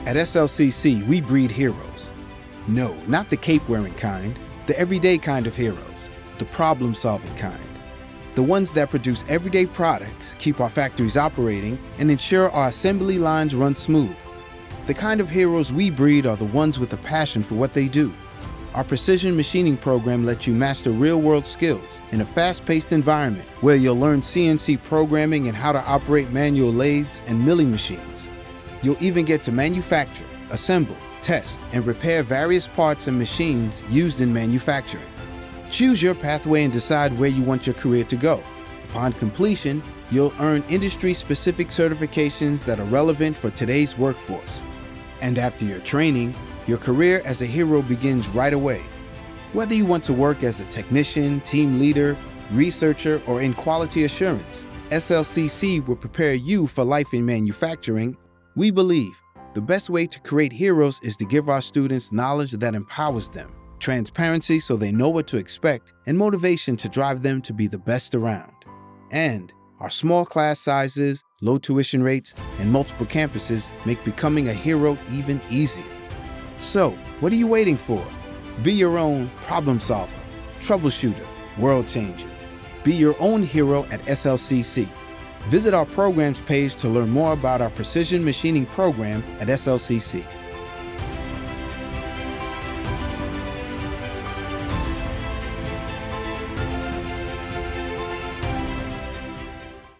At SLCC, we breed heroes. No, not the cape-wearing kind, the everyday kind of heroes, the problem-solving kind. The ones that produce everyday products, keep our factories operating, and ensure our assembly lines run smooth. The kind of heroes we breed are the ones with a passion for what they do. Our precision machining program lets you master real-world skills in a fast-paced environment where you'll learn CNC programming and how to operate manual lathes and milling machines. You'll even get to manufacture, assemble, test, and repair various parts and machines used in manufacturing. Choose your pathway and decide where you want your career to go. Upon completion, you'll earn industry-specific certifications that are relevant for today's workforce. And after your training, your career as a hero begins right away. Whether you want to work as a technician, team leader, researcher, or in quality assurance, SLCC will prepare you for life in manufacturing. We believe the best way to create heroes is to give our students knowledge that empowers them, transparency so they know what to expect, and motivation to drive them to be the best around. And our small class sizes, low tuition rates, and multiple campuses make becoming a hero even easier. So, what are you waiting for? Be your own problem solver, troubleshooter, world changer. Be your own hero at SLCC. Visit our programs page to learn more about our precision machining program at SLCC.